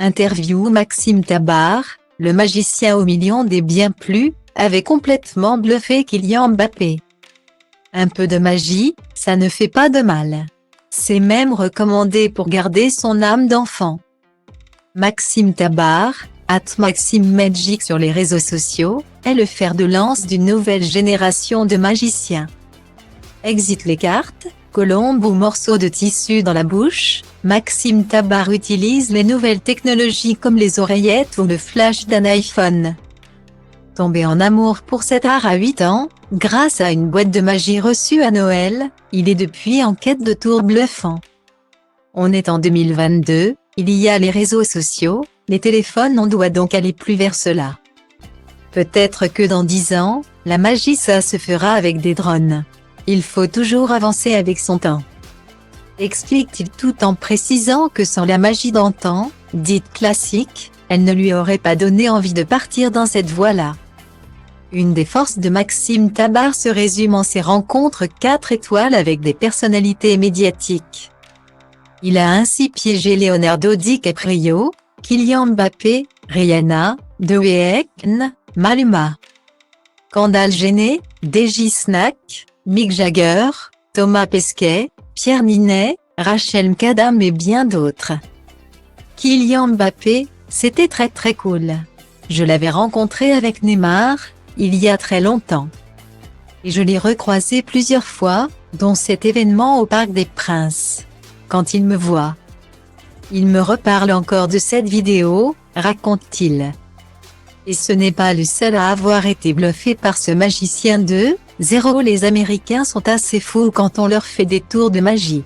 Interview Maxime Tabar, le magicien aux millions des bien plus, avait complètement bluffé Kylian Mbappé. Un peu de magie, ça ne fait pas de mal. C'est même recommandé pour garder son âme d'enfant. Maxime Tabar, @MaximeMagic sur les réseaux sociaux, est le fer de lance d'une nouvelle génération de magiciens. Exit les cartes, colombes ou morceaux de tissu dans la bouche, Maxime Tabar utilise les nouvelles technologies comme les oreillettes ou le flash d'un iPhone. Tombé en amour pour cet art à 8 ans, grâce à une boîte de magie reçue à Noël, il est depuis en quête de tours bluffants. On est en 2022, il y a les réseaux sociaux, les téléphones, on doit donc aller plus vers cela. Peut-être que dans 10 ans, la magie ça se fera avec des drones. Il faut toujours avancer avec son temps. Explique-t-il tout en précisant que sans la magie d'antan, dite classique, elle ne lui aurait pas donné envie de partir dans cette voie-là. Une des forces de Maxime Tabar se résume en ses rencontres 4 étoiles avec des personnalités médiatiques. Il a ainsi piégé Leonardo DiCaprio, Kylian Mbappé, Rihanna, The Weeknd, Maluma. Kendall Jenner, Deji Snack, Mick Jagger, Thomas Pesquet, Pierre Ninet, Rachel McAdam et bien d'autres. Kylian Mbappé, c'était très cool. Je l'avais rencontré avec Neymar, il y a très longtemps. Et je l'ai recroisé plusieurs fois, dont cet événement au Parc des Princes. Quand il me voit, il me reparle encore de cette vidéo, raconte-t-il. Et ce n'est pas le seul à avoir été bluffé par ce magicien de 0. Les Américains sont assez fous quand on leur fait des tours de magie.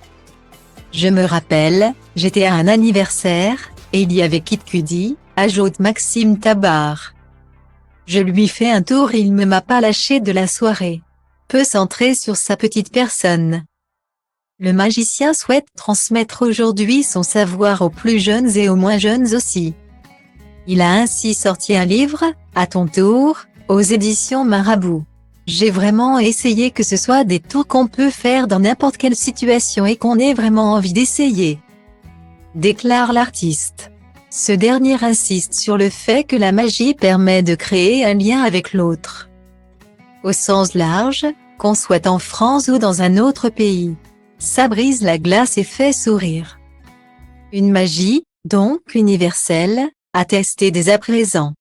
Je me rappelle, j'étais à un anniversaire, et il y avait Kid Cudi, ajoute Maxime Tabar. Je lui fais un tour et il ne m'a pas lâché de la soirée. Peu centré sur sa petite personne. Le magicien souhaite transmettre aujourd'hui son savoir aux plus jeunes et aux moins jeunes aussi. Il a ainsi sorti un livre, À ton tour, aux éditions Marabout. J'ai vraiment essayé que ce soit des tours qu'on peut faire dans n'importe quelle situation et qu'on ait vraiment envie d'essayer. Déclare l'artiste. Ce dernier insiste sur le fait que la magie permet de créer un lien avec l'autre. Au sens large, qu'on soit en France ou dans un autre pays. Ça brise la glace et fait sourire. Une magie, donc universelle, attestée dès à présent.